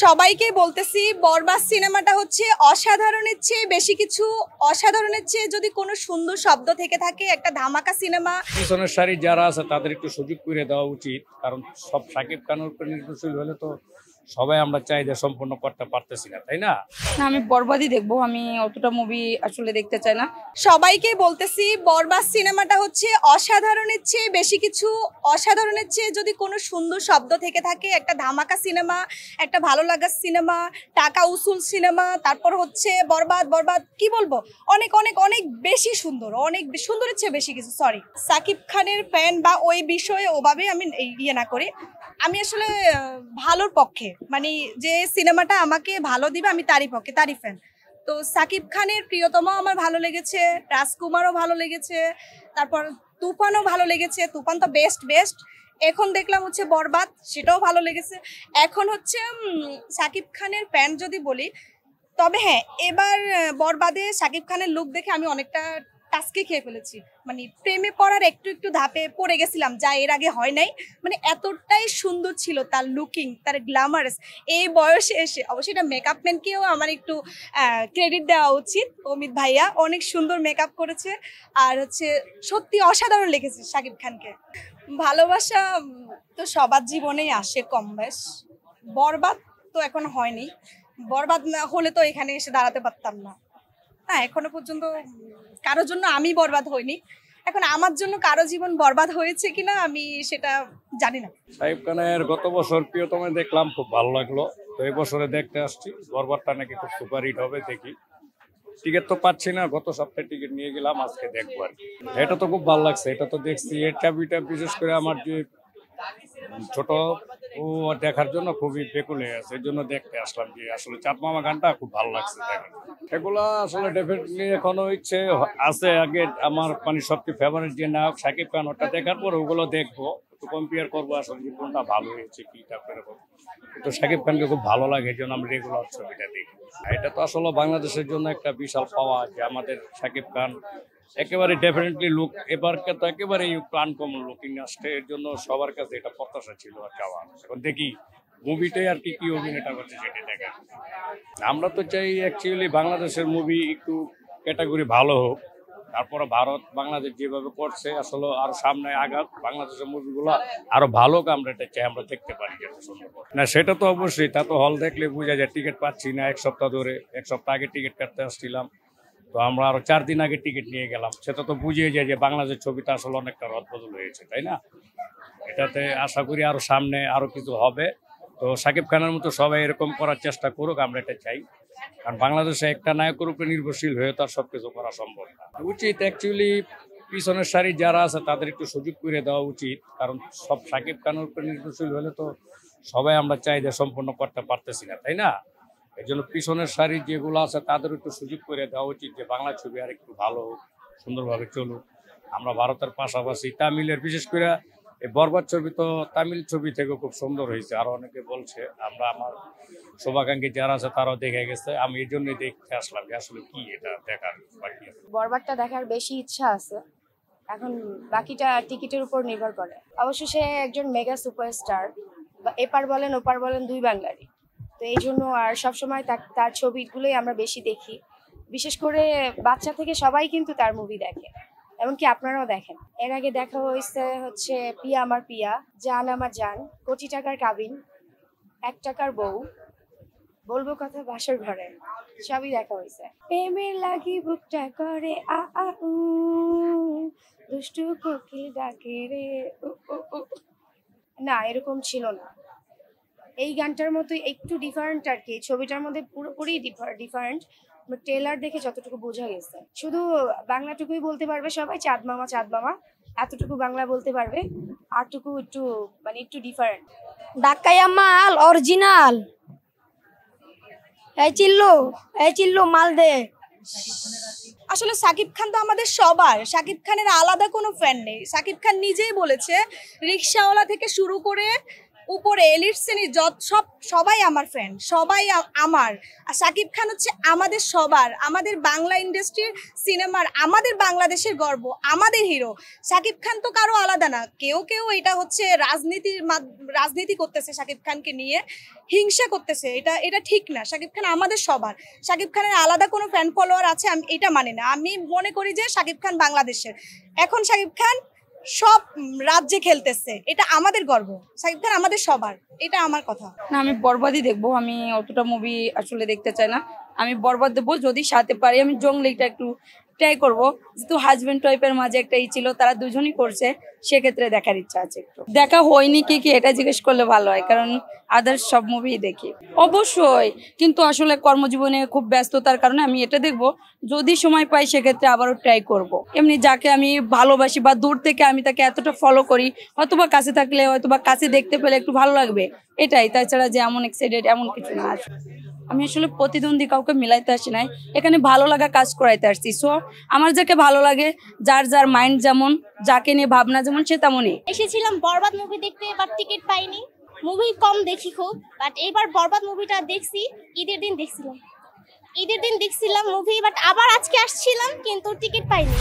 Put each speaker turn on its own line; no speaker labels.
সবাইকে বলতেছি বরবাদ সিনেমাটা হচ্ছে অসাধারণের চেয়ে বেশি কিছু। অসাধারণের চেয়ে যদি কোনো সুন্দর শব্দ থেকে থাকে একটা ধামাকা সিনেমা।
পিছনের সারি যারা আছে তাদের একটু সুযোগ করে দেওয়া উচিত, কারণ সব শাকিব খানের উপর নির্ভরশীল হলে তো সবাই আমরা চাহিদা সম্পূর্ণ করতে পারতেছি না, তাই না?
না, আমি বরবাদই দেখবো। আমি অতটা মুভি আসলে দেখতে চাই না।
সবাইকে বলতেছি বরবাদ সিনেমাটা হচ্ছে অসাধারণের চেয়ে বেশি কিছু। অসাধারণের চেয়ে যদি কোনো সুন্দর শব্দ থেকে থাকে একটা ধামাকা সিনেমা, একটা ভালো লাগার সিনেমা, টাকা উসুল সিনেমা, তারপর হচ্ছে বরবাদ। বরবাদ কি বলবো, অনেক অনেক অনেক বেশি সুন্দর, অনেক সুন্দরের চেয়ে বেশি কিছু। সরি, সাকিব খানের ফ্যান বা ওই বিষয়ে ওভাবে আমি ইয়ে না করি। আমি আসলে ভালোর পক্ষে, মানে যে সিনেমাটা আমাকে ভালো দিবে আমি তারই পক্ষে, তারই ফ্যান। তো সাকিব খানের প্রিয়তমা আমার ভালো লেগেছে, রাজকুমারও ভালো লেগেছে, তারপর তুফানও ভালো লেগেছে। তুফান তো বেস্ট বেস্ট। এখন দেখলাম হচ্ছে বরবাদ, সেটাও ভালো লেগেছে। এখন হচ্ছে সাকিব খানের ফ্যান যদি বলি, তবে হ্যাঁ, এবার বরবাদে সাকিব খানের লুক দেখে আমি অনেকটা টাসকে খেয়ে ফেলেছি। মানে প্রেমে পড়ার একটু একটু ধাপে পড়ে গেছিলাম, যা এর আগে হয় নাই। মানে এতটাই সুন্দর ছিল তার লুকিং, তার গ্ল্যামারাস। এই বয়সে এসে অবশ্যই এটা মেকআপ ম্যানকেও আমার একটু ক্রেডিট দেওয়া উচিত। অমিত ভাইয়া অনেক সুন্দর মেকআপ করেছে। আর হচ্ছে সত্যি অসাধারণ লেগেছে সাকিব খানকে। ভালোবাসা তো সবার জীবনেই আসে কম বেশ। বরবাদ তো এখন হয়নি। বরবাদ না হলে তো এখানে এসে দাঁড়াতে পারতাম না। হ্যাঁ, এখনো পর্যন্ত কারোর জন্য আমি বরবাদ হইনি। এখন আমার জন্য কারো জীবন বরবাদ হয়েছে কিনা আমি সেটা জানি না।
শাকিব খানের গত বছর প্রিয়তমে দেখলাম, খুব ভালো লাগলো। তো এই বছরে দেখতে আসছি, বরবাদটা নাকি খুব সুপার হিট হবে, দেখি। টিকিট তো পাচ্ছি না, গত সপ্তাহে টিকিট নিয়ে গেলাম, আজকে দেখবো আর কি। এটা তো খুব ভালো লাগছে, এটা তো দেখছি। এটা বিশেষ করে আমার যে ছোট, ও দেখার জন্য খুবই বেকুল হয়ে আছে, এর জন্য দেখতে আসলাম। যে আসলে চাঁদ মামা গানটা খুব ভালো লাগছে দেখার। এগুলা আসলে ডেফিনেটলি এখনো ইচ্ছে আছে। আগে আমার মানে সবচেয়ে ফেভারিট যে নায়ক শাকিব খান, ওটা দেখার পর ওগুলো দেখবো, একটু কম্পেয়ার করবো আসলে যে কোনটা ভালো হয়েছে, কিটা এরকম। তো শাকিব খানকে খুব ভালো লাগে, এই জন্য আমি রেগুলার ছবিটা দেখি। এটা তো আসলে বাংলাদেশের জন্য একটা বিশাল পাওয়া যে আমাদের শাকিব খান একেবারে ডেফিনেটলি লুক এবারকে তো একেবারেই আনকমন লুকিং আসছে। এর জন্য সবার কাছে এটা প্রত্যাশা ছিল আর চাওয়া। এখন দেখি মুভিটাই আর কি কি অভিনেতা করছে সেটা দেখা। আমরা তো চাই অ্যাকচুয়ালি বাংলাদেশের মুভি একটু ক্যাটাগরি ভালো হোক, তারপরে ভারত বাংলাদেশ যেভাবে করছে আসলে আরো সামনে আগাক, বাংলাদেশের মুভিগুলো আরো ভালো হোক, আমরা এটা চাই, আমরা দেখতে পারি যত সম্ভব। না সেটা তো অবশ্যই, তা তো হল দেখলে বোঝা যায়। টিকিট পাচ্ছি না, এক সপ্তাহ ধরে, এক সপ্তাহ আগে টিকিট কাটতে আসছিলাম, তো আমরা আরো 4 দিন আগে টিকিট নিয়ে গেলাম। সেটা তো বুঝিয়ে যায় যে বাংলাদেশ ছবিটা আসলে অনেকটা রদবদল হয়েছে, তাই না? এটাতে আশা করি আরো সামনে আরো কিছু হবে। তো শাকিব খানের মতো সবাই এরকম করার চেষ্টা করুক, আমরা এটা চাই। কারণ বাংলাদেশে একটা নায়কের উপরে নির্ভরশীল হয়ে তো আর সবকিছু করা সম্ভব না। উচিত অ্যাকচুয়ালি পিছনের সারি যারা আছে তাদের একটু সুযোগ করে দেওয়া উচিত, কারণ সব শাকিব খানের উপরে নির্ভরশীল হলে তো সবাই আমরা চাহিদা সম্পূর্ণ করতে পারতেছি না, তাই না? এই জন্য পিছনের সারি যেগুলো আছে তাদের একটু সুযোগ করে দেওয়া উচিত, যে বাংলা ছবি আর একটু ভালো হোক, সুন্দরভাবে চলুক। আমরা ভারতের পাশাপাশি তামিলের, বিশেষ করে এই বরবাদ ছবি তো তামিল ছবি থেকে খুব সুন্দর হয়েছে, আরো অনেকে বলছে। আমার শুভাকাঙ্ক্ষী যারা আছে তারাও দেখে গেছে, আমি এই জন্যই দেখতে আসলাম যে আসলে কি এটা দেখার বাকি আছে।
বরবাদটা দেখার বেশি ইচ্ছা আছে। এখন বাকিটা টিকিটের উপর নির্ভর করে। অবশ্য সে একজন মেগা সুপারস্টার, বা এপার বলেন ওপার বলেন দুই বাংলারই। তো এই জন্য আর সবসময় তার ছবিগুলোই আমরা বেশি দেখি। বিশেষ করে বাচ্চা থেকে সবাই কিন্তু তার মুভি দেখে, এমনকি আপনারাও দেখেন। এর আগে দেখা হয়েছে হচ্ছে পিয়া আমার পিয়া, জান আমার জান, কোটি টাকার কাবিন, 1 টাকার বউ, বলবো কথা বাসর ঘরে, সবই দেখা হয়েছে। প্রেমের লাগি বুকটা করে আ আ উ, দুষ্টু কোকিল ডাকে রে উ উ উ। না, এরকম ছিল না। এই গানটার মতো একটু ডিফারেন্ট আর কি। ছবিটার মধ্যে পুরোপুরি ডিফারেন্ট। ট্রেলার দেখে যতটুকু বোঝা গেছে, শুধু বাংলাটুকুই বলতে পারবে সবাই, চাঁদ মামা চাঁদ মামা, এতটুকু বাংলা বলতে পারবে। আরটুকু একটু মানে একটু ডিফারেন্ট।
ঢাকাইয়া মাল অরিজিনাল। এই চিল্লো মাল দে।
আসলে সাকিব খান তো আমাদের সবার, সাকিব খানের আলাদা কোনো ফ্যান নেই। সাকিব খান নিজেই বলেছে রিক্সাওয়ালা থেকে শুরু করে উপরে এলিট শ্রেণীর সবাই আমার ফ্রেন্ড, সবাই আমার। আর শাকিব খান হচ্ছে আমাদের সবার, আমাদের বাংলা ইন্ডাস্ট্রির সিনেমার, আমাদের বাংলাদেশের গর্ব, আমাদের হিরো। শাকিব খান তো কারো আলাদা না। কেউ কেউ এটা হচ্ছে রাজনীতি করতেছে শাকিব খানকে নিয়ে, হিংসা করতেছে, এটা ঠিক না। শাকিব খান আমাদের সবার। শাকিব খানের আলাদা কোনো ফ্যান ফলোয়ার আছে আমি এটা মানি না। আমি মনে করি যে শাকিব খান বাংলাদেশের। এখন শাকিব খান সব রাজ্যে খেলতেছে, এটা আমাদের গর্ব। শাকিব খান আমাদের সবার, এটা আমার কথা
না। আমি বরবাদই দেখবো, আমি অতটা মুভি আসলে দেখতে চাই না। আমি বরবাদ দেবো, যদি সাথে পারি আমি জঙ্গলিটা একটু ট্রাই করবো, যেহেতু হাজবেন্ড ওয়াইফের মাঝে একটা ছিল, তারা দুজনই করছে, সেক্ষেত্রে দেখার ইচ্ছা আছে। একটু দেখা হয়নি কি এটা জিজ্ঞেস করলে ভালো হয়, কারণ আদার্স সব মুভি দেখি অবশ্যই, কিন্তু আসলে কর্মজীবনে খুব ব্যস্ততার কারণে আমি এটা দেখবো। যদি সময় পাই সেক্ষেত্রে আবারও ট্রাই করব। এমনি যাকে আমি ভালোবাসি বা দূর থেকে আমি তাকে এতটা ফলো করি, হয়তোবা কাছে থাকলে হয়তোবা কাছে দেখতে পেলে একটু ভালো লাগবে, এটাই। তাছাড়া যে এমন এক্সাইটেড এমন কিছু না। আমি আসলে প্রতিদ্বন্দ্বী কাউকে মিলাইতে আসি নাই, এখানে ভালো লাগা কাজ করাইতে আসছি। সো আমার যাকে ভালো লাগে, যার যার মাইন্ড যেমন, যাকে নিয়ে ভাবনা যেমন, সে তেমনই।
এসেছিলাম বরবাদ মুভি দেখতে, এবার টিকিট পাইনি। মুভি কম দেখি খুব, বাট এবার বরবাদ মুভিটা দেখছি। ঈদের দিন দেখছিলাম মুভি, বাট আবার আজকে আসছিলাম কিন্তু টিকিট পাইনি।